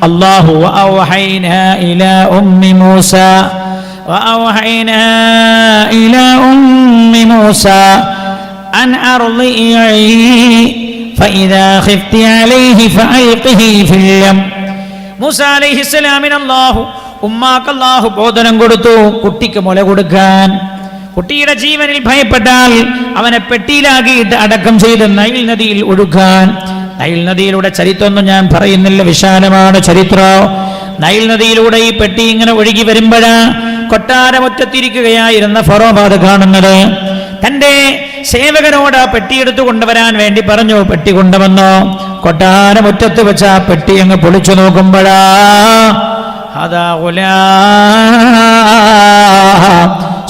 അല്ലാഹു വഅവഹൈനാ ഇലാ ഉമ്മി മൂസ അൻ അർളിഇഹി ഫഇദാ ഖിഫ്തി അലൈഹി ഫഅൽഖിഹി ഫിൽ യം. മൂസ അലൈഹിസ്സലാമിന് അല്ലാഹു ബോധനം കൊടുത്തു, കുട്ടിക്ക് മുല കൊടുക്കാൻ. കുട്ടിയുടെ ജീവനിൽ ഭയപ്പെട്ടാൽ അവനെ പെട്ടിയിലാക്കിയിട്ട് അടക്കം ചെയ്ത് നൈൽ നദിയിൽ ഒഴുക്കാൻ. നൈൽ നദിയിലൂടെ ചരിത്രമൊന്നും ഞാൻ പറയുന്നില്ല, വിശാലമാണ് ചരിത്രം. നൈൽ നദിയിലൂടെ ഈ പെട്ടി ഇങ്ങനെ ഒഴുകി വരുമ്പോഴാ കൊട്ടാരമുറ്റത്തിരിക്കുകയായിരുന്ന ഫറോവ അത് കാണുന്നത്. തന്റെ സേവകനോട് ആ പെട്ടി എടുത്തു കൊണ്ടുവരാൻ വേണ്ടി പറഞ്ഞു. പെട്ടി കൊണ്ടുവന്നോ. കൊട്ടാരമുറ്റത്ത് വെച്ച ആ പെട്ടി അങ്ങ് പൊളിച്ചു നോക്കുമ്പോഴാ അതാ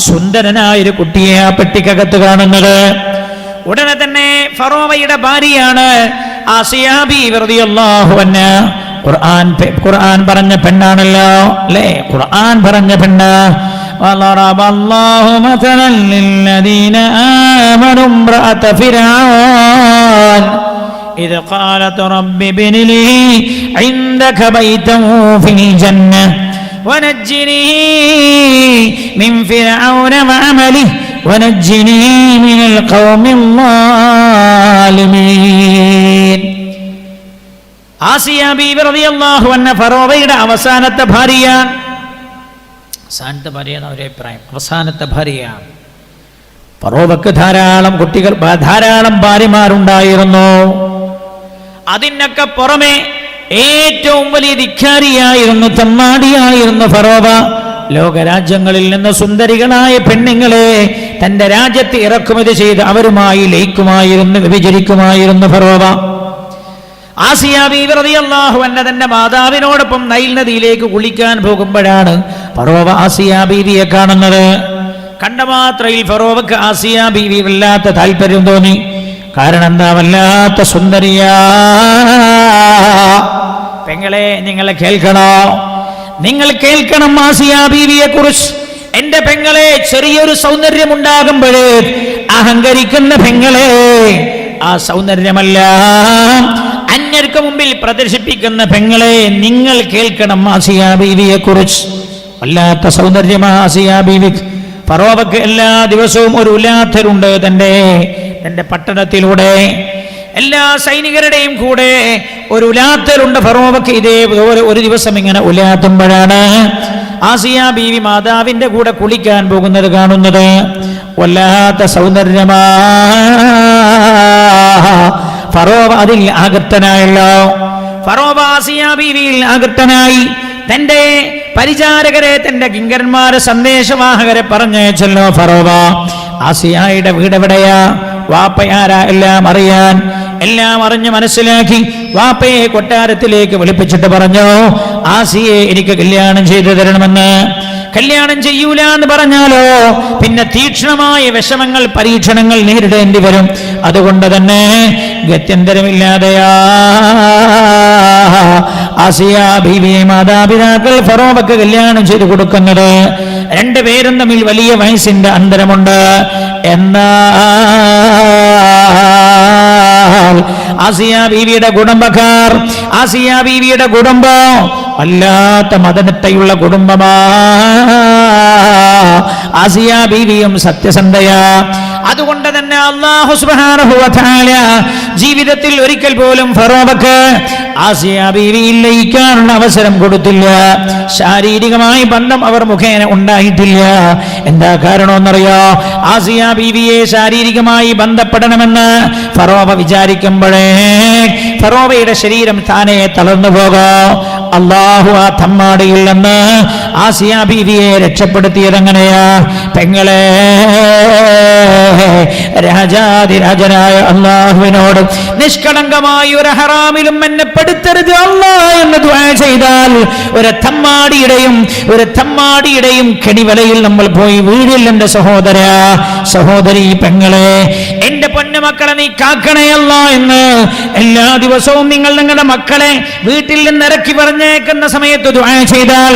സുന്ദരനായൊരു കുട്ടിയെ ആ പെട്ടിക്കകത്ത് കാണുന്നത്. ഉടനെ തന്നെ ഫറോവയുടെ ഭാര്യയാണ് ആസിയാ ബീവി റളിയല്ലാഹു അൻഹ. ഖുർആൻ പറഞ്ഞ പെണ്ണാണല്ലോ അല്ലേ? ഖുർആൻ പറഞ്ഞ പെണ്ണ്. വളറബല്ലാഹു മതലൻ ലില്ലദീന ആമനു ഇംറഅത ഫിർഔൻ إذ قالت رب ابن لي عندك بيتا في الجنة ونجني من فرعون وعمله ونجني من القوم الظالمين. ആസിയ ബീവി റളിയല്ലാഹു അൻഹ ഫറോവയുടെ അവസാനത്തെ ഭാര്യയാണ്. അവസാനത്തെ ഭാര്യയാണ് അവരുടെ അഭിപ്രായം. അവസാനത്തെ ഭാര്യയാണ്. ഫറോവക്ക് ധാരാളം കുട്ടികൾ, ധാരാളം ഭാര്യമാരുണ്ടായിരുന്നു. അതിനൊക്കെ പുറമെ ഏറ്റവും വലിയ ധിക്കാരിയായിരുന്നു, തമ്മാടിയായിരുന്നു ഫറോവ. ലോകരാജ്യങ്ങളിൽ നിന്ന് സുന്ദരികളായ പെണ്ണുങ്ങളെ തന്റെ രാജ്യത്ത് ഇറക്കുമതി ചെയ്ത് അവരുമായി ലയിക്കുമായിരുന്നു, വ്യഭിചരിക്കുമായിരുന്നു ഫറോവ. ആസിയ ബീവി റളിയല്ലാഹു അൻഹ തന്റെ മാതാവിനോടൊപ്പം നൈൽ നദിയിലേക്ക് കുളിക്കാൻ പോകുമ്പോഴാണ് ഫറോവ ആസിയ ബീവിയെ കാണുന്നത്. കണ്ട മാത്രയിൽ ഫറോവക്ക് ആസിയ ബീവി വല്ലാത്ത താല്പര്യം തോന്നി. കാരണം എന്താ? വല്ലാത്ത സുന്ദരിയാ. പെങ്ങളെ, നിങ്ങൾ കേൾക്കണോ? നിങ്ങൾ കേൾക്കണം ആസിയ ബീവിയെ കുറിച്ച്. എന്റെ പെങ്ങളെ, ചെറിയൊരു സൗന്ദര്യം ഉണ്ടാകുമ്പോഴേ അഹങ്കരിക്കുന്ന പെങ്ങളെ, ആ സൗന്ദര്യമല്ല അന്യർക്ക് മുമ്പിൽ പ്രദർശിപ്പിക്കുന്ന പെങ്ങളെ, നിങ്ങൾ കേൾക്കണം ആസിയ ബീവിയെ കുറിച്ച്. വല്ലാത്ത സൗന്ദര്യമാ ആസിയ ബീവിക്ക്. ഫറോവക്ക് എല്ലാ ദിവസവും ഒരു ഉലാത്തരുണ്ട്. തന്റെ പട്ടണത്തിലൂടെ എല്ലാ സൈനികരുടെയും കൂടെ ഒരു ഉലാത്തരുണ്ട് ഫറോവക്ക്. ഇതേപോലെ ഒരു ദിവസം ഇങ്ങനെ ഉലാത്തുമ്പോഴാണ് ആസിയ ബീവി മാതാവിന്റെ കൂടെ കുളിക്കാൻ പോകുന്നത് കാണുന്നത്. വല്ലാത്ത സൗന്ദര്യമാ. ഫറോവ അതിൽ ആകൃഷ്ടനായല്ലോ. ഫറോവ ആസിയ ബീവിയിൽ ആകൃഷ്ടനായി. തന്റെ പരിചാരകരെ, തന്റെ കിങ്കരന്മാരെ, സന്ദേശവാഹകരെ പറഞ്ഞയച്ചല്ലോ ഫറോവ. ആസിയായുടെ വീട് എവിടെയാ, വാപ്പയാരാ എല്ലാം അറിയാൻ. എല്ലാം അറിഞ്ഞ് മനസ്സിലാക്കി വാപ്പയെ കൊട്ടാരത്തിലേക്ക് വിളിപ്പിച്ചിട്ട് പറഞ്ഞു, ആസിയെ എനിക്ക് കല്യാണം ചെയ്തു തരണമെന്ന്. കല്യാണം ചെയ്യൂല എന്ന് പറഞ്ഞാലോ പിന്നെ തീക്ഷ്ണമായ വിഷമങ്ങൾ, പരീക്ഷണങ്ങൾ നേരിടേണ്ടി വരും. അതുകൊണ്ട് തന്നെ ഗത്യന്തരമില്ലാതെയാ ആസിയ ബീവിയെ മാതാപിതാക്കൾ ഫറോവക്ക് കല്യാണം ചെയ്തു കൊടുക്കുന്നത്. രണ്ടുപേരും തമ്മിൽ വലിയ വയസ്സിന്റെ അന്തരമുണ്ട്. എന്നാൽ ആസിയ ബീവിയുടെ കുടുംബക്കാർ, ആസിയ ബീവിയുടെ കുടുംബം വല്ലാത്ത മദനത്തെയുള്ള കുടുംബമാ. ആസിയ ബീവിയും സത്യസന്ധയാ. അതുകൊണ്ട് തന്നെ അല്ലാഹു സുബ്ഹാനഹു വ തആല ജീവിതത്തിൽ ഒരിക്കൽ പോലും ഫറോവക്ക് ആസിയ ബീവിയിൽ ലയിക്കാനുള്ള അവസരം കൊടുത്തില്ല. ശാരീരികമായ ബന്ധം അവർ മുഖേന ഉണ്ടായിട്ടില്ല. എന്താ കാരണമെന്നറിയോ? ആസിയ ബീവിയെ ശാരീരികമായി ബന്ധപ്പെടണമെന്ന് ഫറോവ വിചാരിക്കുമ്പോഴേ ഫറോവയുടെ ശരീരം താനെ തളർന്നു പോകും. അല്ലാഹു ആ തമ്മാടിയിൽ നിന്ന് ആസിയ ബീവിയെ രക്ഷപ്പെടുത്തിയതെങ്ങനെയാ? പെങ്ങളെ, രാജാതിരാജനായ അല്ലാഹുവിനോട് നിഷ്കളങ്കമായ ഒരു ഹറാമിലും എന്നെ പെടുത്തരുത് അല്ലാ എന്ന് ദുആ ചെയ്താൽ ഒരു തമ്മാടിയുടെയും കെണിവലയിൽ നമ്മൾ പോയി വീഴില്ല. എന്റെ സഹോദരി, പെങ്ങളെ, എന്റെ പൊന്നുമക്കളെ നീ കാക്കണയല്ല എന്ന് എല്ലാ ദിവസവും നിങ്ങൾ നിങ്ങളുടെ മക്കളെ വീട്ടിൽ നിന്ന് ഇറക്കി പറഞ്ഞേക്കുന്ന സമയത്ത് ദുആ ചെയ്താൽ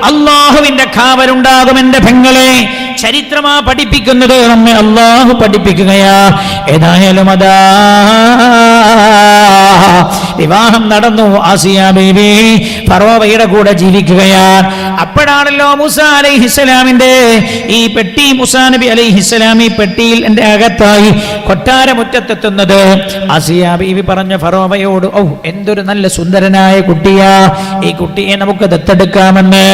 അല്ലാഹുവിന്റെ കാവലുണ്ടാകും. എന്റെ പെങ്ങളെ, ചരിത്രമാ പഠിപ്പിക്കുന്നത്, നമ്മെ അള്ളാഹു പഠിപ്പിക്കുകയാ. ഏതായാലും അതാ വിവാഹം നടന്നു. ആസിയ ബീവി ഫറോവയുടെ കൂടെ ജീവിക്കുകയാണ്. അപ്പോഴാണല്ലോ മൂസ അലൈഹിസ്സലാമിന്റെ ഈ പെട്ടി, മൂസാ നബി അലൈഹിസ്സലാം ഈ പെട്ടിയിൽ എന്റെ അകത്തായി കൊട്ടാരമുറ്റത്തെത്തുന്നത്. ആസിയ ബീവി പറഞ്ഞ ഫറോവയോട്, ഓ എന്തൊരു നല്ല സുന്ദരനായ കുട്ടിയാ, ഈ കുട്ടിയെ നമുക്ക് ദത്തെടുക്കാമെന്ന്.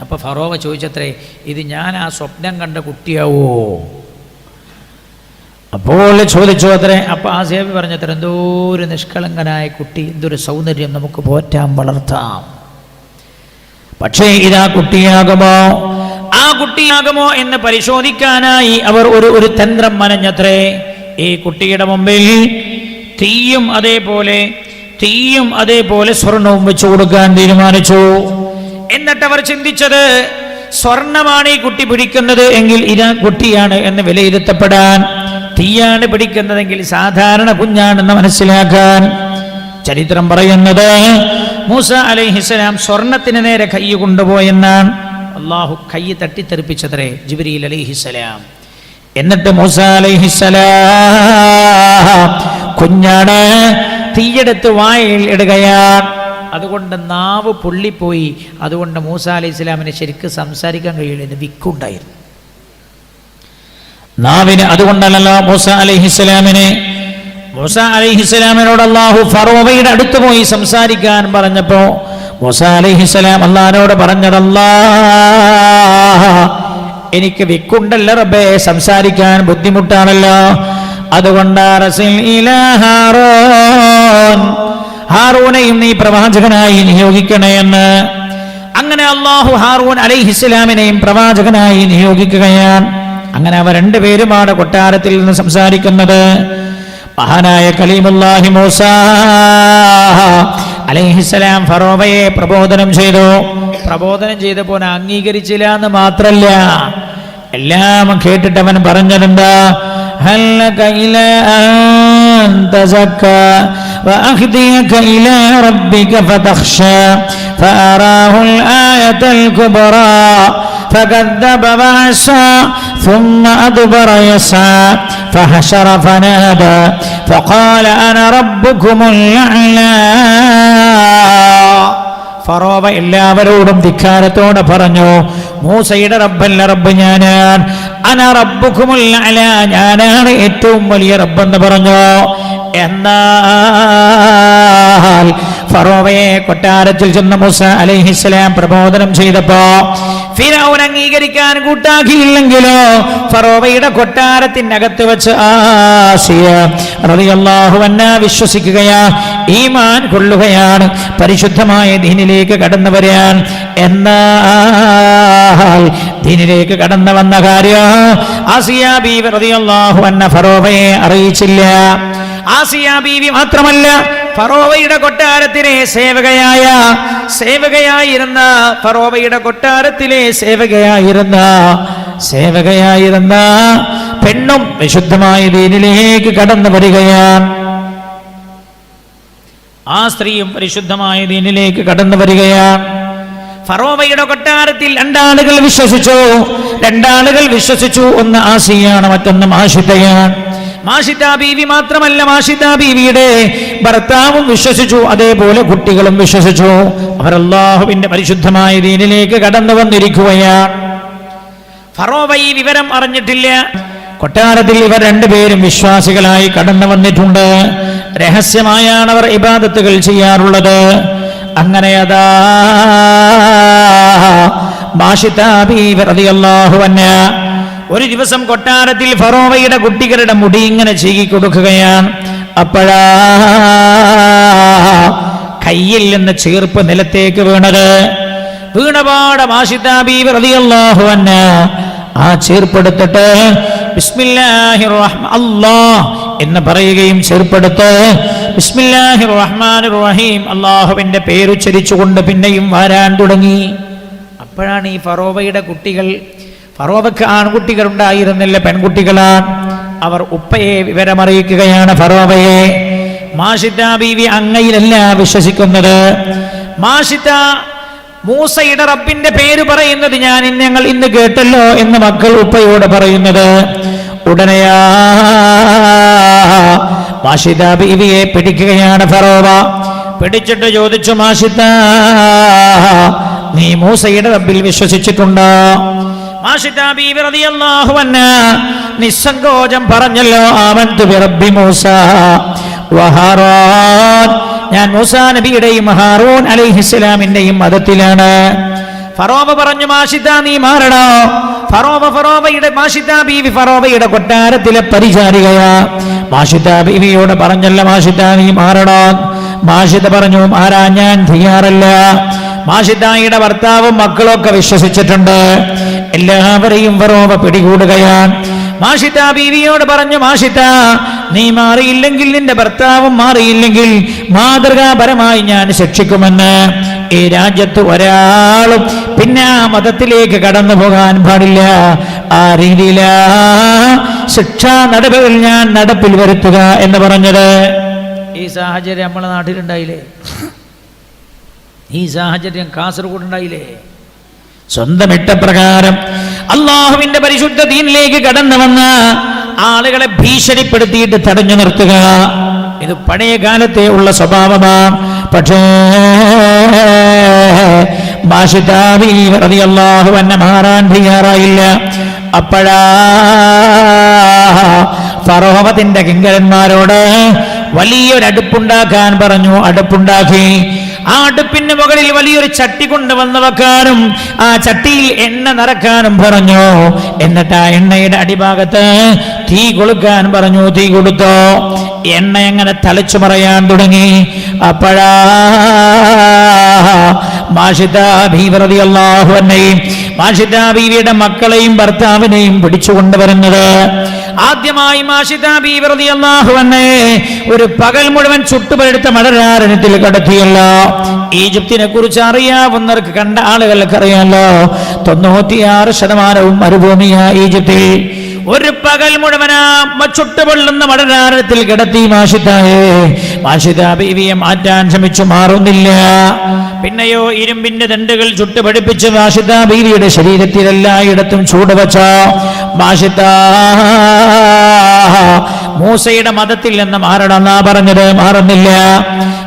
അപ്പൊ ഫറോവ ചോദിച്ചത്രേ, ഇത് ഞാൻ ആ സ്വപ്നം കണ്ട കുട്ടിയാവോ? അപ്പോൾ ചോദിച്ചു അത്രേ. അപ്പൊ ആ സേവി പറഞ്ഞത്ര, എന്തോ ഒരു നിഷ്കളങ്കനായ കുട്ടി, എന്തൊരു സൗന്ദര്യം, നമുക്ക് പോറ്റാം, വളർത്താം. പക്ഷേ ഇതാ കുട്ടിയാകുമോ, ആ കുട്ടിയാകുമോ എന്ന് പരിശോധിക്കാനായി അവർ ഒരു തന്ത്രം മനഞ്ഞത്രേ. ഈ കുട്ടിയുടെ മുമ്പിൽ തീയും അതേപോലെ സ്വർണവും വെച്ചു കൊടുക്കാൻ തീരുമാനിച്ചു. എന്നിട്ട് അവർ ചിന്തിച്ചത്, സ്വർണമാണ് ഈ കുട്ടി പിടിക്കുന്നത് എങ്കിൽ ഇതാ കുട്ടിയാണ് എന്ന് വിലയിരുത്തപ്പെടാൻ, തീയാണ് പിടിക്കുന്നതെങ്കിൽ സാധാരണ കുഞ്ഞാണെന്ന് മനസ്സിലാക്കാൻ. ചരിത്രം പറയുന്നത് മൂസ അലൈഹിസ്സലാം സ്വർണത്തിന് നേരെ കൈ കൊണ്ടുപോയെന്നാണ്. അള്ളാഹു കൈ തട്ടിത്തെറിപ്പിച്ചത്രേ ജിബ്രീൽ അലൈഹിസ്സലാം. എന്നിട്ട് മൂസ അലൈഹിസ്സലാം കുഞ്ഞാണ്, തീയെടുത്ത് വായിൽ ഇടുകയാണ്. അതുകൊണ്ട് നാവ് പൊള്ളിപ്പോയി. അതുകൊണ്ട് മൂസ അലൈഹിസ്സലാമിന് ശരിക്കും സംസാരിക്കാൻ കഴിയില്ല, വിക്കുണ്ടായിരുന്നു നാവിന്. അതുകൊണ്ടല്ലോ മൂസ അലൈഹിസ്സലാമിനോട് അല്ലാഹു ഫറോവയുടെ അടുത്ത് പോയി സംസാരിക്കാൻ പറഞ്ഞപ്പോ മൂസ അലൈഹിസ്സലാം അല്ലാഹുവിനോട് പറഞ്ഞത്, എനിക്ക് വിക്കുണ്ടല്ലോ റബ്ബേ, സംസാരിക്കാൻ ബുദ്ധിമുട്ടാണല്ലോ. അതുകൊണ്ട് ഹാറൂനെയും നീ പ്രവാചകനായി നിയോഗിക്കണേ എന്ന്. അങ്ങനെ അല്ലാഹു ഹാറൂൻ അലൈഹിസ്സലാമിനെയും പ്രവാചകനായി നിയോഗിക്കുകയാണ്. അങ്ങനെ അവർ രണ്ടുപേരുമാണ് കൊട്ടാരത്തിൽ നിന്ന് സംസാരിക്കുന്നത്. മഹാനായ കലീമുല്ലാഹി മൂസ അലൈഹിസ്സലാം ഫറോവയെ പ്രബോധനം ചെയ്തപ്പോൾ അംഗീകരിച്ചില്ല എന്ന് മാത്രല്ല, എല്ലാം കേട്ടിട്ട് അവൻ പറഞ്ഞതെന്താ, ഹല്ലക ഇലാ അൻ തസക്ക വഅഹ്ദിയക ഇലാ റബ്ബിക ഫതഖ്ശാ ഫഅറാഹുൽ ആയതൽ കുബ്റാ فكذب وعصى ثم أدبر يسعى فحشر فنادى فقال أنا ربكم الأعلى. ഫറോവ എല്ലാവരോടും ധിക്കാരത്തോടെ പറഞ്ഞു, മൂസയുടെ റബ്ബല്ല, റബ്ബ് ഞാനാണ്. അന റബ്ബുകുമുൽ അഅ്ലാ, ഞാനാണ് ഏറ്റവും വലിയ റബ്ബെന്ന് പറഞ്ഞു. എന്നാൽ ഫറോവയെ കൊട്ടാരത്തിൽ ചെന്ന മൂസ അലൈഹിസ്സലാം പ്രബോധനം ചെയ്തപ്പോ ഫിറഔൻ അംഗീകരിക്കാൻ കൂട്ടാക്കിയില്ലെങ്കിലോ ഫറോവയുടെ കൊട്ടാരത്തിനകത്ത് വെച്ച് ആസിയ റളിയല്ലാഹു അൻഹാ വിശ്വസിക്കുകയാ, ഈമാൻ കൊള്ളുകയാണ്, പരിശുദ്ധമായ ദീനിലേക്ക് കടന്നു വരാൻ. എന്നാൽ ദീനിലേക്ക് കടന്നു വന്ന കാര്യം ആസിയ ബീവി റളിയല്ലാഹു അൻഹാ ഫറോവയെ അറിയിച്ചില്ല. ആസിയ ബീവി മാത്രമല്ല, ഫറോവയുടെ കൊട്ടാരത്തിലെ സേവകയായിരുന്ന ഫറോവയുടെ കൊട്ടാരത്തിലെ സേവകയായിരുന്ന പെണ്ണും വിശുദ്ധമായ ദീനിലേക്ക് കടന്നു വരികയാണ്. ആ സ്ത്രീയും പരിശുദ്ധമായ ദീനിലേക്ക് കടന്നു വരികയാണ്. ഫറോവയുടെ കൊട്ടാരത്തിൽ രണ്ടാളുകൾ വിശ്വസിച്ചു. ഒന്ന് ആസിയാണ്, മറ്റൊന്ന് മാഷിതയാണ്. മാഷിത ബീവി മാത്രമല്ല, മാഷിത ബീവിയുടെ ഭർത്താവും വിശ്വസിച്ചു, അതേപോലെ കുട്ടികളും വിശ്വസിച്ചു. അവർ അല്ലാഹുവിന്റെ പരിശുദ്ധമായ ദീനിലേക്ക് കടന്നു വന്നിരിക്കുകയാണ്. ഫറോവ ഈ വിവരം അറിഞ്ഞിട്ടില്ല. കൊട്ടാരത്തിൽ ഇവർ രണ്ടുപേരും വിശ്വാസികളായി കടന്നു വന്നിട്ടുണ്ട്. രഹസ്യമായാണ് അവർ ഇബാദത്തുകൾ ചെയ്യാറുള്ളത്. അങ്ങനെ അതാ മാഷിത ബീവി റളിയല്ലാഹു അൻഹാ ഒരു ദിവസം കൊട്ടാരത്തിൽ ഫറോവയുടെ കുട്ടികളുടെ മുടി ഇങ്ങനെ ചീകിക്കൊടുക്കുകയാണ്. അപ്പോഴാ കയ്യിൽ നിന്ന് ചീർപ്പ് നിലത്തേക്ക് വീണപാട് മാഷിത ബീവി റളിയല്ലാഹു അൻഹാ ആ ചീർപ്പെടുത്തിട്ട് ബിസ്മില്ലാഹിർ റഹ്മാനിർ അല്ലാഹ് എന്ന് പറയുകയും ചീർപ്പെടുത്ത് ബിസ്മില്ലാഹിർ റഹ്മാനിർ റഹീം അല്ലാഹുവിന്റെ പേരുച്ചരിച്ചുകൊണ്ട് പിന്നെയും വരാൻ തുടങ്ങി. അപ്പോഴാണ് ഈ ഫറോവയുടെ കുട്ടികൾ, ഫറോവക്ക് ആൺകുട്ടികൾ ഉണ്ടായിരുന്നില്ല, പെൺകുട്ടികളാണ്. അവർ ഉപ്പയെ വിവരമറിയിക്കുകയാണ് ഫറോവയെ. മാഷിത ബീവി അങ്ങയിലല്ല വിശ്വസിക്കുന്നത്. മാഷിത മൂസയുടെ റബ്ബിന്റെ പേര് പറയുന്നത് ഞങ്ങൾ ഇന്ന് കേട്ടല്ലോ എന്ന് മക്കൾ ഉപ്പയോട് പറയുന്നത്. ഉടനെയാ മാഷിദ ബീവിയെ പിടിക്കുകയാണ് ഫറോവ. പിടിച്ചിട്ട് ചോദിച്ചു, മാഷിദ, നീ മൂസയുടെ റബ്ബിൽ വിശ്വസിച്ചിട്ടുണ്ടോ? മാഷിദ ബീവി റളിയല്ലാഹു അൻഹാ നിസ്സങ്കോചം പറഞ്ഞല്ലോ, ആമന്തു ബിറബ്ബി മൂസ വഹാറൂൻ, ഞാൻ മൂസാ നബിയുടെയും ഹാറൂൻ അലൈഹിസ്സലാമിന്റെയും മതത്തിലാണ്. ഫറോവ പറഞ്ഞു, മാഷിദ നീ മാറണോ? മാഷിദ ബീവി ഫറോവയുടെ കൊട്ടാരത്തിലെ പരിചാരികയാ. മാഷിദ ബീവിയോട് പറഞ്ഞല്ല, മാഷിദ നീ മാറണോ? മാഷിദ പറഞ്ഞു, മാറാൻ ഞാൻ തയ്യാറല്ല. മാഷിദയുടെ ഭർത്താവും മക്കളൊക്കെ വിശ്വസിച്ചിട്ടുണ്ട്. എല്ലാവരെയും ഫറോവ പിടികൂടുകയാണ്. മാഷിദ ബീവിയോട് പറഞ്ഞു, മാഷിദ നീ മാറിയില്ലെങ്കിൽ, നിന്റെ ഭർത്താവും മാറിയില്ലെങ്കിൽ മാതൃകാപരമായി ഞാൻ ശിക്ഷിക്കുമെന്ന്. ഈ രാജ്യത്ത് ഒരാളും പിന്നെ ആ മതത്തിലേക്ക് കടന്നു പോകാൻ പാടില്ല. ആ രീതിയിലാ ശിക്ഷാ നടപടികൾ ഞാൻ നടപ്പിൽ വരുത്തുക എന്ന് പറഞ്ഞത്. ഈ സാഹചര്യം നമ്മളെ നാട്ടിലുണ്ടായില്ലേ? ഈ സാഹചര്യം കാസർഗോഡ് ഉണ്ടായില്ലേ? സ്വന്തം ഇഷ്ടപ്രകാരം അള്ളാഹുവിന്റെ പരിശുദ്ധ ദീനിലേക്ക് കടന്നു വന്ന ആളുകളെ ഭീഷണിപ്പെടുത്തിയിട്ട് തടഞ്ഞു നിർത്തുക, ഇത് പഴയ കാലത്തെ ഉള്ള സ്വഭാവമാണ്. പക്ഷേ മാഷിദ ബീവി റളിയല്ലാഹു അൻഹ മാറാൻ തയ്യാറായില്ല. അപ്പോഴാ ഫറോവത്തിന്റെ കിങ്കരന്മാരോട് വലിയൊരടുപ്പുണ്ടാക്കാൻ പറഞ്ഞു. അടുപ്പുണ്ടാക്കി. ആ അടുപ്പിന് മുകളിൽ വലിയൊരു ചട്ടി കൊണ്ടുവന്ന് വെക്കാനും ആ ചട്ടിയിൽ എണ്ണ നിറക്കാനും പറഞ്ഞു. എന്നിട്ട് ആ എണ്ണയുടെ അടിഭാഗത്ത് തീ കൊളുക്കാൻ പറഞ്ഞു. തീ കൊടുത്തോ. എണ്ണ എങ്ങനെ തളിച്ചു മറയാൻ തുടങ്ങി. അപ്പോഴാ മാഷിദ ബീവി റളിയല്ലാഹു അൻഹയും മാഷിദ ബീവിയുടെ മക്കളെയും ഭർത്താവിനെയും പിടിച്ചുകൊണ്ടുവരുന്നത്. ആദ്യമായി മാഷിദ ബീവി റളിയല്ലാഹു അൻഹയെ ഒരു പകൽ മുഴുവൻ ചുട്ടുപഴുത്ത മടരാരണ്യത്തിൽ കടത്തിയല്ലോ. ഈജിപ്തിനെ കുറിച്ച് അറിയാവുന്നവർക്ക്, കണ്ട ആളുകൾക്ക് അറിയാമല്ലോ, 96% മരുഭൂമിയാ ഈജിപ്തിൽ. ഒരു പകൽ മുഴുവനാ ചുട്ടുപൊള്ളുന്ന മടരാരണ്യത്തിൽ കിടത്തി മാഷിദ ബീവിയെ മാറ്റാൻ ശ്രമിച്ചു, മാറുന്നില്ല. പിന്നെയോ ഇരുമ്പിന്റെ ദണ്ടുകൾ ചുട്ടുപടിപ്പിച്ച് മാഷിദ ബീവിയുടെ ശരീരത്തിൽ എല്ലായിടത്തും ചൂടുവച്ച മാഷിദ മൂസയുടെ മതത്തിൽ നിന്ന് മാറണമെന്നാ പറഞ്ഞത്, മാറുന്നില്ല.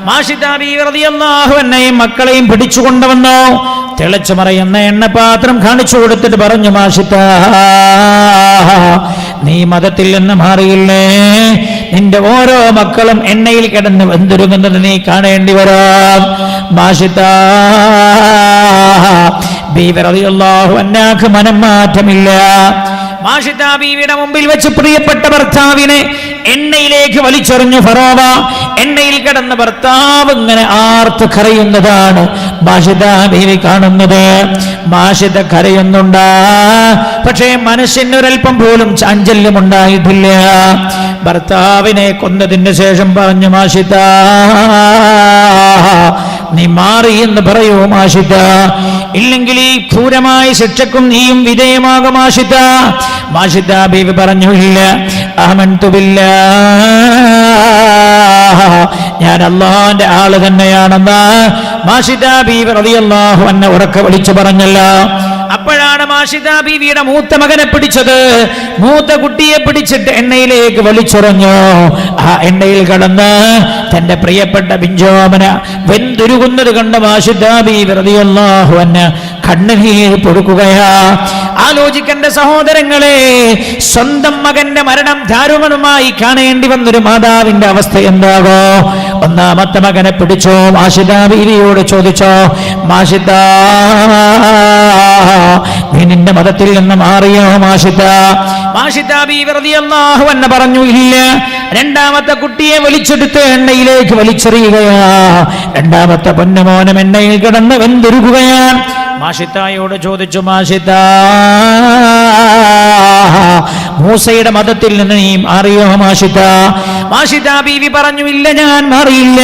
മാഷിദ ബീവി റളിയല്ലാഹു അൻഹയും മക്കളെയും പിടിച്ചുകൊണ്ടുവന്നു. തിളച്ചു മറയുന്ന എണ്ണപാത്രം കാണിച്ചു കൊടുത്തിട്ട് പറഞ്ഞു, മാഷിദ നീ മതത്തിൽ നിന്ന് മാറിയില്ലേ, നിന്റെ ഓരോ മക്കളും എണ്ണയിൽ കിടന്ന് വെന്തുരുങ്ങുന്നത് നീ കാണേണ്ടി വരാം. മാഷിദ ബീവി റളിയല്ലാഹു അൻഹാക്ക് മനം മാറ്റമില്ല. മാഷിദ ബീവിയുടെ മുമ്പിൽ വെച്ച് പ്രിയപ്പെട്ട ഭർത്താവിനെ എണ്ണയിലേക്ക് വലിച്ചെറിഞ്ഞു ഫറോവ. എണ്ണയിൽ കിടന്ന ഭർത്താവ് ഇങ്ങനെ ആർത്ത് കരയുന്നതാണ് മാഷിദ ബീവി കാണുന്നത്. മാഷിദ കരയുന്നുണ്ട്, പക്ഷേ മനസ്സിനൊരൽപ്പം പോലും ചാഞ്ചല്യം ഉണ്ടായിട്ടില്ല. ഭർത്താവിനെ കൊന്നതിന് ശേഷം പറഞ്ഞു, മാഷിദ നീ മാറി എന്ന് പറയൂ മാഷിദ, ഇല്ലെങ്കിൽ ഈ ക്രൂരമായ ശിക്ഷക്കും നീയും വിധേയമാകും മാഷിദ. മാഷിദ ബീവി പറഞ്ഞു, ഇല്ല, ആമൻതു ബില്ലാഹ്, ഞാൻ അല്ലാഹുവിന്റെ ആള് തന്നെയാണെന്ന് മാഷിദ ബീവി റളിയല്ലാഹു അൻഹ ഉറക്കെ വിളിച്ചു പറഞ്ഞല്ലോ. അപ്പോഴാണ് മാഷിദ ബീവിയുടെ മൂത്ത മകനെ പിടിച്ചത്. മൂത്ത കുട്ടിയെ പിടിച്ചിട്ട് എണ്ണയിലേക്ക് വലിച്ചെറിഞ്ഞു. ആ എണ്ണയിൽ കടന്ന് തന്റെ പ്രിയപ്പെട്ട ബിഞ്ചോമന വെന്തുരുകുന്നത് കണ്ട മാഷിദ ബീവി റളിയല്ലാഹു അൻഹ കണ്ണുനീർ പൊറുക്കുകയാ. ആലോചിക്കേണ്ട സഹോദരങ്ങളെ, സ്വന്തം മകന്റെ മരണം ദാരുണമായി കാണേണ്ടി വന്നൊരു മാതാവിന്റെ അവസ്ഥ എന്താകോ? ഒന്നാമത്തെ മകനെ പിടിച്ചോ. മാഷിദ ബീവിയോട് ചോദിച്ചോ, മാഷിദ നീ നിന്റെ മതത്തിൽ നിന്ന് മാറിയോ മാഷിദ? മാഷിദ ബീവി റളിയല്ലാഹു അൻഹ പറഞ്ഞു, ഇല്ല. രണ്ടാമത്തെ കുട്ടിയെ വലിച്ചെടുത്ത് എണ്ണയിലേക്ക് വലിച്ചെറിയുകയാ. രണ്ടാമത്തെ പൊന്നുമോനും എണ്ണയിൽ കിടന്ന് വെന്തുരുകുകയാണ്. മാഷിദയോട് ചോദിച്ചു, മാഷിദ മൂസയുടെ മതത്തിൽ നിന്ന് നീ മാറിയോ മാഷിദ? മാഷിദ ബീവി പറഞ്ഞു, ഇല്ല, ഞാൻ മാറിയില്ല,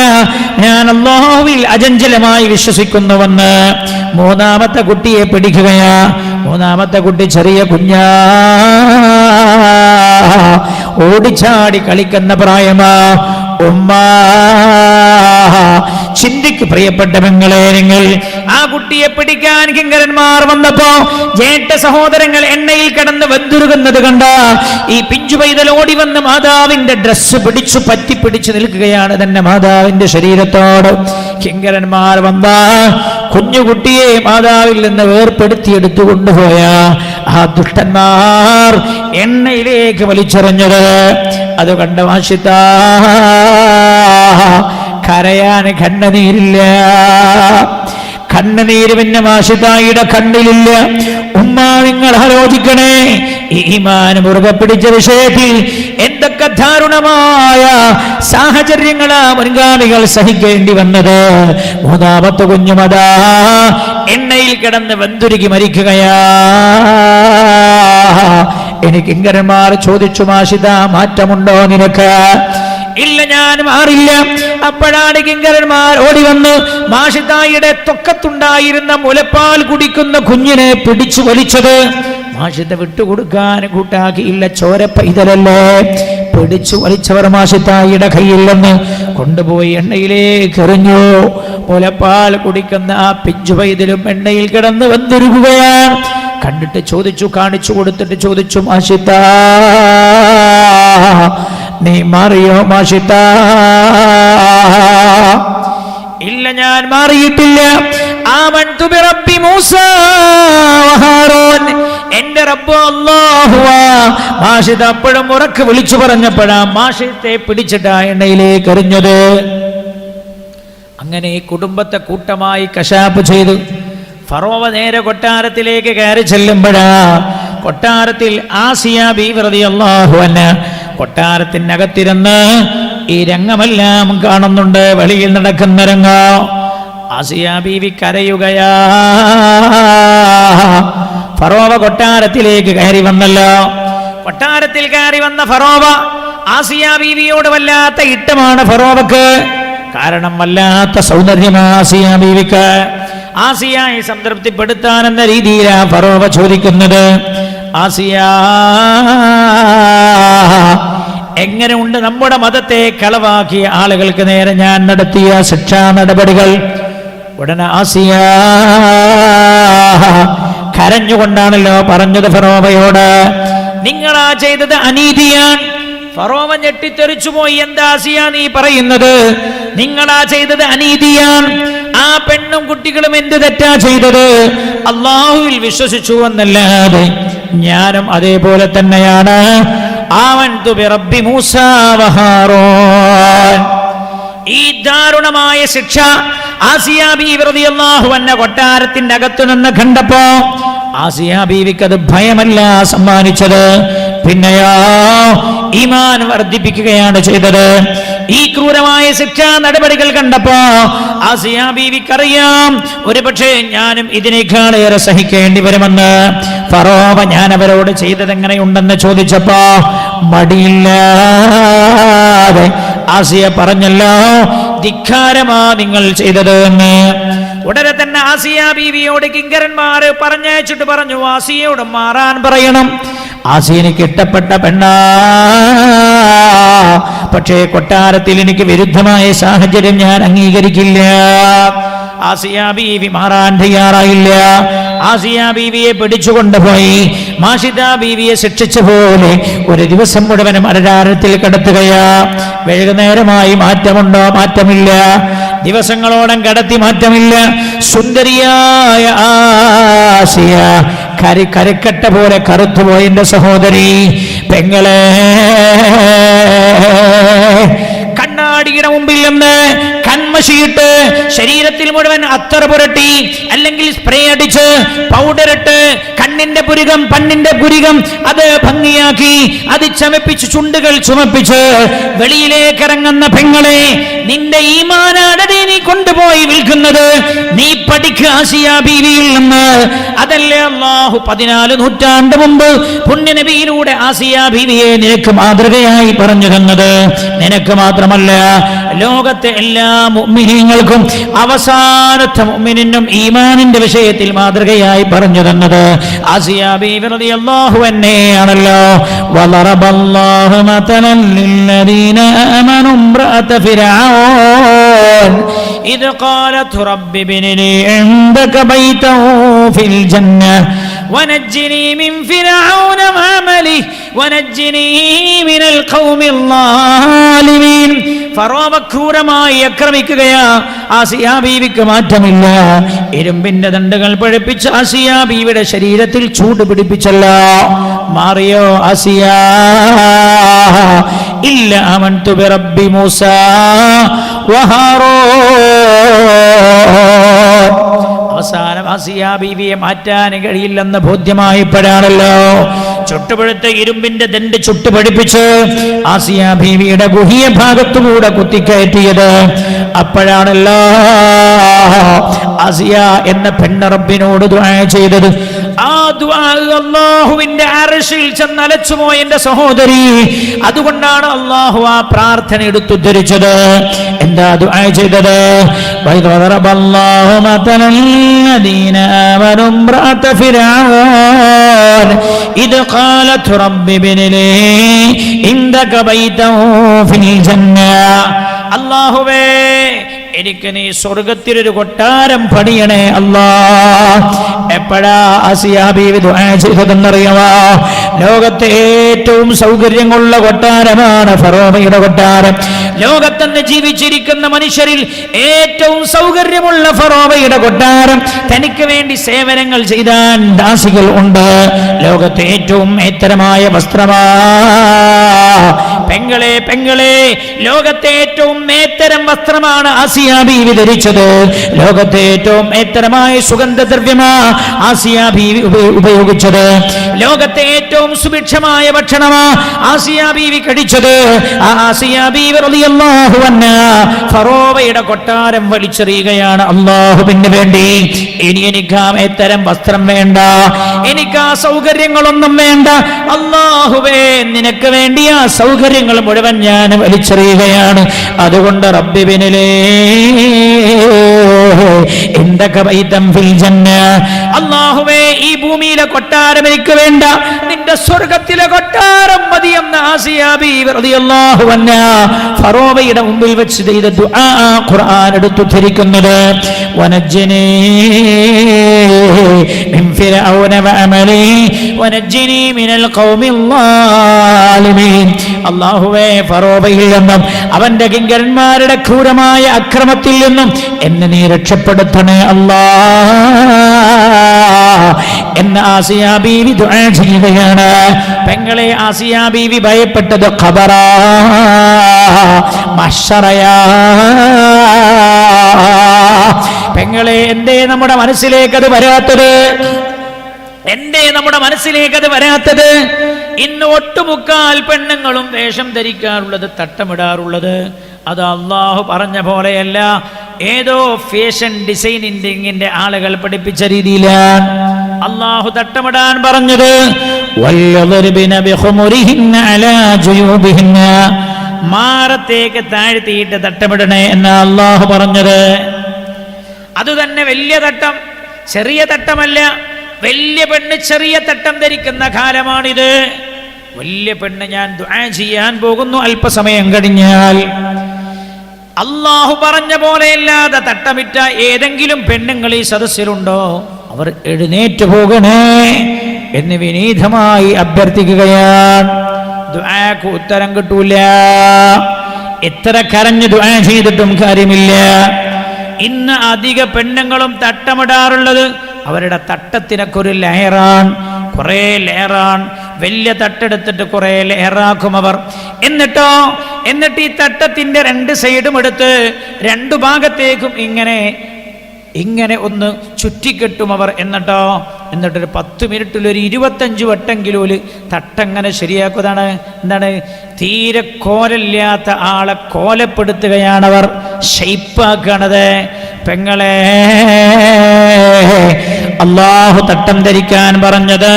ഞാൻ അല്ലാഹുവിൽ അചഞ്ചലമായി വിശ്വസിക്കുന്നുവെന്ന്. മൂന്നാമത്തെ കുട്ടിയെ പിടിക്കുകയാ. മൂന്നാമത്തെ കുട്ടി ചെറിയ കുഞ്ഞാ, ഓടിച്ചാടി കളിക്കുന്ന പ്രായമാ. ഉമ്മ ചിന്തിക്ക് പ്രിയപ്പെട്ട പെങ്ങളെ, നിങ്ങൾ ആ കുട്ടിയെ പിടിക്കാൻ കിങ്കരന്മാർ വന്നപ്പോ ജേഷ്ഠ സഹോദരങ്ങൾ എണ്ണയിൽ കിടന്ന് വെന്തുരുകുന്നത് കണ്ട ഈ പിഞ്ചു പൈതൽ ഓടി വന്ന് മാതാവിന്റെ ഡ്രസ്സ് പിടിച്ചു പറ്റിപ്പിടിച്ചു നിൽക്കുകയാണ് തന്നെ മാതാവിന്റെ ശരീരത്തോട്. കിങ്കരന്മാർ വന്ന കുഞ്ഞുകുട്ടിയെ മാതാവിൽ നിന്ന് വേർപ്പെടുത്തിയെടുത്തു കൊണ്ടുപോയ ആ ദുഷ്ടന്മാർ എണ്ണയിലേക്ക് വലിച്ചെറിഞ്ഞത് അത് കണ്ട മാഷിത്ത കരയാൻ കണ്ണുനീരില്ല. കണ്ണുനീര് പിന്നെ മാഷിതായിയുടെ കണ്ണിലില്ല. ഉമ്മ, നിങ്ങൾ ആലോചിക്കണേ, ഈമാൻ മുറുകെ പിടിച്ച വിഷയത്തിൽ എന്തൊക്കെ ദാരുണമായ സാഹചര്യങ്ങളാ മുൻഗാമികൾ സഹിക്കേണ്ടി വന്നത്. മൂന്നാമത്തെ കുഞ്ഞുമതാ എണ്ണയിൽ കിടന്ന് വെന്തുരുകി മരിക്കുകയാ. എനിക്ക് കിങ്കരന്മാർ ചോദിച്ചു, മാഷിത മാറ്റമുണ്ടോ നിനക്ക്? ഇല്ല, ഞാൻ മാറില്ല. അപ്പോഴാണ് കിങ്കരന്മാർ ഓടി വന്ന് മാഷിതായുടെ തൊക്കത്തുണ്ടായിരുന്ന മുലപ്പാൽ കുടിക്കുന്ന കുഞ്ഞിനെ പിടിച്ചു വലിച്ചത്. മാഷിത വിട്ടുകൊടുക്കാൻ കൂട്ടാക്കിയില്ല. ചോര പൈതലല്ലേ. പിടിച്ചു വലിച്ചവർ മാഷിതായുടെ കയ്യിൽ നിന്ന് കൊണ്ടുപോയി എണ്ണയിലേക്ക് എറിഞ്ഞു. മുലപ്പാൽ കുടിക്കുന്ന ആ പിഞ്ചു പൈതലും എണ്ണയിൽ കിടന്ന് വെന്തുരുകുകയാണ്. കണ്ടിട്ട് ചോദിച്ചു, കാണിച്ചു കൊടുത്തിട്ട് ചോദിച്ചു, മാഷിത നീ മാറിയോ മാഷിത? ഇല്ല, ഞാൻ മാറിയിട്ടില്ല. ആമൻതു ബിറബ്ബി മൂസ വഹാറൂൻ, എന്റെ റബ്ബ് അല്ലാഹുവാ. മാഷിത അപ്പോഴും ഉറക്കെ വിളിച്ചു പറഞ്ഞപ്പോഴാ മാഷിത്തെ പിടിച്ചിട്ട് എണ്ണയിലേക്ക് എറിഞ്ഞത്. അങ്ങനെ കുടുംബത്തെ കൂട്ടമായി കശാപ്പ് ചെയ്തു. ഫറോവ നേരെ കൊട്ടാരത്തിലേക്ക് കയറി ചെല്ലുമ്പോഴാ കൊട്ടാരത്തിൽ ആസിയ ബീവി റളിയല്ലാഹു അൻഹ കൊട്ടാരത്തിനകത്തിരുന്ന് ഈ രംഗമെല്ലാം കാണുന്നുണ്ട്. വെളിയിൽ നടക്കുന്ന രംഗം. ആസിയ ബീവി കരയുകയാ. ഫറോവ കൊട്ടാരത്തിലേക്ക് കയറി വന്നല്ലോ. കൊട്ടാരത്തിൽ കയറി വന്ന ഫറോവ ആസിയ ബീവിയോട് വല്ലാത്ത ഇഷ്ടമാണ് ഫറോവക്ക്. കാരണം വല്ലാത്ത സൗന്ദര്യമാണ് ആസിയ ബീവിക്ക്. ആസിയായി സംതൃപ്തിപ്പെടുത്താനെന്ന രീതിയിലാണ് ഫറോവ ചോദിക്കുന്നത്, ആസിയ എങ്ങനെ ഉണ്ട് നമ്മുടെ മതത്തെ കളവാക്കിയ ആളുകൾക്ക് നേരെ ഞാൻ നടത്തിയ ശിക്ഷാ നടപടികൾ? ഉടനെ ആസിയ കരഞ്ഞുകൊണ്ടാണല്ലോ പറഞ്ഞത് ഫറോവയോട്, നിങ്ങളാ ചെയ്തത് അനീതിയാണ്. ഫറോവ ഞെട്ടിത്തെറിച്ചു പോയി. എന്താ ആസിയ നീ പറയുന്നത്? നിങ്ങളാ ചെയ്തത് അനീതിയാണ്. ആ പെണ്ണും കുട്ടികളും എന്ത് തെറ്റാ ചെയ്തത്? അല്ലാഹുവിൽ വിശ്വസിച്ചു എന്നല്ലാതെ ഞാനും അതേപോലെ തന്നെയാണ്. ആമൻതു ബിറബ്ബി മൂസ വഹാറൂൻ. ഈ ദാരുണമായ ശിക്ഷ ആസിയ ബീവി റളിയല്ലാഹു അൻഹ കൊട്ടാരത്തിന്റെ അകത്തു നിന്ന് കണ്ടപ്പോ ആസിയ ബീവിക്ക് അത് ഭയമല്ല സമ്മാനിച്ചത്, പിന്നെയോ ഈമാൻ വർദ്ധിപ്പിക്കുകയാണ് ചെയ്തത്. ഈ ക്രൂരമായ ശിക്ഷാ നടപടികൾ കണ്ടപ്പോ ആസിയ ബീവിക്കറിയാം, ഒരുപക്ഷെ ഞാനും ഇതിനേക്കാളേറെ സഹിക്കേണ്ടി വരുമെന്ന്. ഫറോവ ഞാൻ അവരോട് ചെയ്തത് എങ്ങനെയുണ്ടെന്ന് ചോദിച്ചപ്പോ മടിയില്ലാതെ ആസിയ പറഞ്ഞല്ലോ, ധിക്കാരമാ നിങ്ങൾ ചെയ്തത് എന്ന്. ഉടനെ തന്നെ ആസിയ ബീവിയോട് കിങ്കരന്മാര് പറഞ്ഞയച്ചിട്ട് പറഞ്ഞു, ആസിയയോട് മാറാൻ പറയണം. ആസിയ എനിക്ക് ഇഷ്ടപ്പെട്ട പെണ്ണാ, പക്ഷേ കൊട്ടാരത്തിൽ എനിക്ക് വിരുദ്ധമായ സാഹചര്യം ഞാൻ അംഗീകരിക്കില്ല. ആസിയ ബീവി മാറാൻ തയ്യാറായില്ല. ആസിയ ബീവിയെ പിടിച്ചുകൊണ്ടുപോയി മാഷിദ ബീവിയെ ശിക്ഷിച്ച പോലെ ഒരു ദിവസം മുഴുവനും അരരാരത്തിൽ കിടത്തുകയാ. വൈകുന്നേരമായി മാറ്റമുണ്ടോ? മാറ്റമില്ല. ദിവസങ്ങളോളം കിടത്തി മാറ്റമില്ല. സുന്ദരിയായ ആസിയ കരക്കട്ട പോലെ കറുത്തുപോയി. എന്റെ സഹോദരി പെങ്ങളെ, കണ്ണാടിയുടെ മുമ്പിൽ നിന്ന് കൺമഷിയിട്ട് ശരീരത്തിൽ മുഴുവൻ അത്തർ പുരട്ടി അല്ലെങ്കിൽ സ്പ്രേ അടിച്ച് പൗഡറിട്ട് കണ്ണിന്റെ പുരികം പണ്ണിന്റെ പുരികം അത് ഭംഗിയാക്കി അത് ചമപ്പിച്ച് ചുണ്ടുകൾ ചുമപ്പിച്ച് വെളിയിലേക്ക് ഇറങ്ങുന്ന പെങ്ങളെ, നിന്റെ ഈമാനാണതേ നീ കൊണ്ടുപോയി വിൽക്കുന്നത്. നീ പഠിക്കുക ആസിയ ബീവിയിൽ നിന്ന്. അതല്ലേ അല്ലാഹു 14 നൂറ്റാണ്ട് മുമ്പ് പുണ്യനബിയിലൂടെ ആസിയ ബീവിയെ നിനക്ക് മാതൃകയായി പറഞ്ഞു തന്നത്. നിനക്ക് മാത്രമല്ല, ലോകത്തെ എല്ലാ മുഅ്മിനീങ്ങൾക്കും അവസാനത്തെ മുഅ്മിനിനും ഈമാനിന്റെ വിഷയത്തിൽ മാതൃകയായി പറഞ്ഞു തന്നത് ആസിയ ബീവി റളിയല്ലാഹു അൻഹയാണല്ലോ. വളറബല്ലാഹു മതലൻ ലില്ലദീന ആമനു ഇംറഅത ഫിർഔൻ ഇദ് ഖാലത് റബ്ബി ബിനി ഇൻദക ബൈതൻ ഫിൽ ജന്ന വനജ്ജിനി മിൻ ഫിർഔന വഅമലിഹി വനജ്ജിനി മിനൽ ഖൗമിൽ ളാലിമീൻ. ഫറോവ ക്രൂരമായി ആക്രമിക്കുകയാ. ആസിയ ബീവിക്ക് മാറ്റമില്ല. ഇരുമ്പിന്റെ ദണ്ഡുകൾ പഴിപ്പിച്ച് ആസിയ ബീവിയുടെ ശരീരത്തിൽ ചൂട് പിടിപ്പിച്ചല്ല. മാറിയോ ആസിയ? ഇല്ല ആമൻതു ബിറബ്ബി മൂസ വഹാറൂൻ. അവസാനം ആസിയ ബീവിയെ മാറ്റാൻ കഴിയില്ലെന്ന് ബോധ്യമായപ്പോഴാണല്ലോ ചുട്ടുപഴുത്ത ഇരുമ്പിന്റെ ദണ്ട് ചുട്ടുപടിപ്പിച്ച് ആസിയ ബീവിയുടെ ഗുഹ്യ ഭാഗത്തുകൂടെ കുത്തിക്കയറ്റിയത്. അപ്പോഴാണല്ലോ ആസിയ എന്ന പെണ്ണ് റബ്ബിനോട് ദുആ ചെയ്തത്. ആ ദുആ അല്ലാഹുവിന്റെ അർശിൽ ചെന്നലച്ചുപോയ എന്റെ സഹോദരി. അതുകൊണ്ടാണ് അല്ലാഹു ആ പ്രാർത്ഥന എടുത്തുദ്ധരിച്ചത്. എന്താ ദുആ ചെയ്തത്? വൈദറബല്ലാഹു മതലൽ ലദീന ആമനു ഇംറഅത ഫിർഔൻ ഇദ് ഖാലത് റബ്ബി ഇബ്നി ലീ ഇൻദക ബൈതൻ ഫിൽ ജന്ന. അല്ലാഹുവേ, എനിക്ക് നീ സ്വർഗത്തിലൊരു കൊട്ടാരം പണിയണേ അല്ലാ. എപ്പോഴാ ആസിയ ബീവി ദുആ ചെയ്തതെന്നറിയാമോ? ലോകത്തെ ഏറ്റവും സൗകര്യങ്ങളുള്ള കൊട്ടാരമാണ് ഫറോവയുടെ കൊട്ടാരം. ലോകത്തന്ന് ജീവിച്ചിരിക്കുന്ന മനുഷ്യരിൽ ഏറ്റവും സൗകര്യമുള്ള ഫറോവയുടെ കൊട്ടാരം. തനിക്ക് വേണ്ടി സേവനങ്ങൾ ചെയ്താൻ ദാസികൾ ഉണ്ട്. ലോകത്തെ ഏറ്റവും മേത്തരമായ വസ്ത്രമാ പെങ്ങളെ, ലോകത്തെ ഏറ്റവും മേത്തരം വസ്ത്രമാണ് ആസിയ ബീവി ധരിച്ചത്. ലോകത്തെ ഏറ്റവും മേത്തരമായ സുഗന്ധദ്രവ്യമാ ആസിയ ബീവി ഉപയോഗിച്ചത്. ലോകത്തെ ഏറ്റവും സുഭിക്ഷമായ ഭക്ഷണമാ ആസിയ ബീവി കഴിച്ചത്. ആസിയ ബീവി റളിയല്ലാഹു അൻഹാ ഫറോവയുടെ കൊട്ടാരം വലിച്ചെറിയുകയാണ് അല്ലാഹുവിന് വേണ്ടി. ഇനി എനിക്ക് ആ മേത്തരം വസ്ത്രം വേണ്ട, എനിക്ക് ആ സൗകര്യങ്ങളൊന്നും വേണ്ട. അല്ലാഹുവേ, നിനക്ക് വേണ്ടി ആ സൗകര്യങ്ങൾ മുഴുവൻ ഞാൻ വലിച്ചെറിയുകയാണ്. അതുകൊണ്ട് റബ്ബി ഇബ്നി ലീ ഇൻദക ബൈതൻ ഫിൽ ജന്ന. അല്ലാഹുവേ, ഈ ഭൂമിയിലെ കൊട്ടാരം എനിക്ക് വേണ്ട, നിന്റെ സ്വർഗ്ഗത്തിലെ കൊട്ടാരം മതി എന്ന് ആസിയ ബീവി റളിയല്ലാഹു അൻഹാ ഫറോവയുടെ മുമ്പിൽ വെച്ച് ചെയ്ത ദുആ ഖുർആൻ എടുത്തുദ്ധരിക്കുന്നത്. വനജ്ജിനി മിൻ ഫിർഔന വഅമലിഹി വനജ്ജിനി മിനൽ ഖൗമിൽ ളാലിമീൻ. അല്ലാഹുവേ, ഫറോവയിൽ നിന്നും അവന്റെ കിങ്കരന്മാരുടെ ക്രൂരമായ അക്രമത്തിൽ നിന്നും എന്നെ നീ രക്ഷപ്പെടുത്തണേ അല്ലാ എന്ന് ആസിയ ബീവി ദുആ ചെയ്യുകയാണ്. പെങ്ങളെ, ആസിയ ബീവി ഭയപ്പെട്ടത് ഖബറാ, മഹ്ശറയാ. പെങ്ങളെ, എന്തേ നമ്മുടെ മനസ്സിലേക്കത് വരാത്തത്? എന്തേ നമ്മുടെ മനസ്സിലേക്കത് വരാത്തത്? ഇന്ന് ഒട്ടുമുക്കാൽ പെണ്ണുങ്ങളും വേഷം ധരിക്കാറുള്ളത്, തട്ടമിടാറുള്ളത് അത് അള്ളാഹു പറഞ്ഞ പോലെയല്ല, ഏതോ ഫാഷൻ ഡിസൈനിങ്ങിന്റെ ആളുകൾ പഠിപ്പിച്ച രീതിയിലാണ് അള്ളാഹു തട്ടമിടാൻ പറഞ്ഞത്. മാറത്തേക്ക് താഴ്ത്തിയിട്ട് തട്ടമിടണേ എന്ന് അള്ളാഹു പറഞ്ഞത്. അതുതന്നെ വലിയ തട്ടം, ചെറിയ തട്ടമല്ല. വലിയ പെണ്ണ് ചെറിയ തട്ടം ധരിക്കുന്ന കാലമാണിത്. വലിയ പെണ്ണ്, ഞാൻ ദുആ ചെയ്യാൻ പോകുന്നു അല്പസമയം കഴിഞ്ഞാൽ. അള്ളാഹു പറഞ്ഞ പോലെയല്ലാതെ തട്ടമിട്ട ഏതെങ്കിലും പെണ്ണുങ്ങൾ ഈ സദസ്സിലുണ്ടോ? അവർ എഴുന്നേറ്റ് പോകണേ എന്ന് വിനീതമായി അഭ്യർത്ഥിക്കുകയാണ്. ദുആക്ക് ഉത്തരം കിട്ടൂല. എത്ര കരഞ്ഞ് ദുആ ചെയ്തിട്ടും കാര്യമില്ല. ഇന്ന് അധിക പെണ്ണുങ്ങളും തട്ടമിടാറുള്ളത് അവരുടെ തട്ടത്തിനൊക്കെ ഒരു ലെയറാണ്, കുറേ ലെയറാണ്. വലിയ തട്ടെടുത്തിട്ട് കുറേ ലെയറാക്കും അവർ. എന്നിട്ട് ഈ തട്ടത്തിന്റെ രണ്ട് സൈഡും എടുത്ത് രണ്ടു ഭാഗത്തേക്കും ഇങ്ങനെ ഒന്ന് ചുറ്റിക്കെട്ടും അവർ. എന്നിട്ടൊരു 10 മിനിറ്റിൽ ഒരു 25 വട്ടെങ്കിലും ഒരു തട്ടങ്ങനെ ശരിയാക്കുന്നതാണ്. എന്താണ്? തീരെ കോലില്ലാത്ത ആളെ കോലപ്പെടുത്തുകയാണവർ, ഷെയ്പ്പാക്കണത്. പെങ്ങളെ, അല്ലാഹു തട്ടം ധരിക്കാൻ പറഞ്ഞത്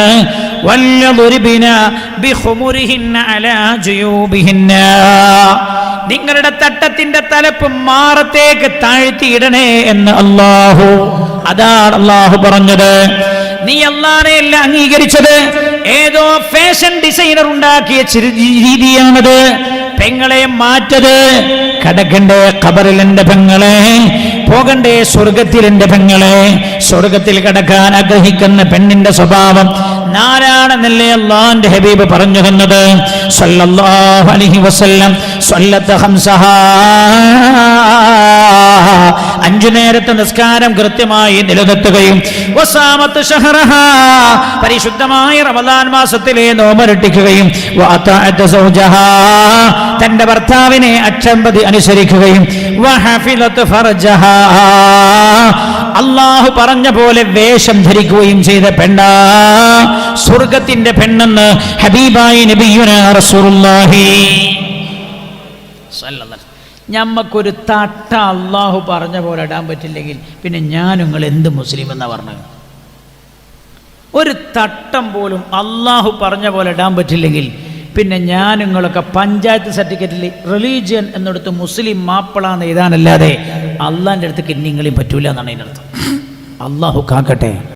നിങ്ങളുടെ തട്ടത്തിന്റെ തലപ്പ് മാറത്തേക്ക് താഴ്ത്തിയിടണേ എന്ന് അല്ലാഹു. അതാണ് അല്ലാഹു പറഞ്ഞത്. നീ അല്ലാഹുവിനെയല്ല അംഗീകരിച്ചത്, ഏതോ ഫാഷൻ ഡിസൈനർ ഉണ്ടാക്കിയ രീതിയാണത്. പെങ്ങളെ മാറ്റത്. കടക്കണ്ടേ ഖബറിൽ എൻ്റെ പെങ്ങളെ, പോകണ്ടേ സ്വർഗത്തിൽ എൻ്റെ പെങ്ങളെ. സ്വർഗത്തിൽ കടക്കാൻ ആഗ്രഹിക്കുന്ന പെണ്ണിന്റെ സ്വഭാവം നാലാണെന്നല്ലേ അല്ലാഹുവിന്റെ ഹബീബ് പറഞ്ഞു തന്നത് സല്ലല്ലാഹു അലൈഹി വസല്ലം. സ്വല്ലത്ത ഖംസഹാ, 5 നേരത്തെ നിസ്കാരം കൃത്യമായി നിലനിർത്തുകയും വസാമത്ത് ഷഹറഹാ, പരിശുദ്ധമായ റമദാൻ മാസത്തിലെ നോമ്പനുഷ്ഠിക്കുകയും വഅതഅത സൗജഹാ, തന്റെ ഭർത്താവിനെ അക്ഷരംപ്രതി അനുസരിക്കുകയും വഹഫിളത് ഫർജഹാ, അല്ലാഹു പറഞ്ഞ പോലെ വേഷം ധരിക്കുകയും ചെയ്ത പെണ്ണാ സ്വർഗത്തിന്റെ പെണ്ണെന്ന് ഹബീബായി നബിയുനാ റസൂലുള്ളാഹി സ്വല്ലല്ലാഹു. ഞമ്മക്കൊരു തട്ട അള്ളാഹു പറഞ്ഞ പോലെ ഇടാൻ പറ്റില്ലെങ്കിൽ പിന്നെ ഞാൻ നിങ്ങൾ എന്ത് മുസ്ലിം എന്നാ പറഞ്ഞത്? ഒരു തട്ടം പോലും അള്ളാഹു പറഞ്ഞ പോലെ ഇടാൻ പറ്റില്ലെങ്കിൽ പിന്നെ ഞാൻ നിങ്ങളൊക്കെ പഞ്ചായത്ത് സർട്ടിഫിക്കറ്റിൽ റിലീജിയൻ എന്നിടത്ത് മുസ്ലിം മാപ്പിളാന്ന് എഴുതാനല്ലാതെ അള്ളാഹിൻ്റെ അടുത്തേക്ക് നിങ്ങളെയും പറ്റൂല എന്നാണ് അതിനർത്ഥം. അള്ളാഹു കാക്കട്ടെ.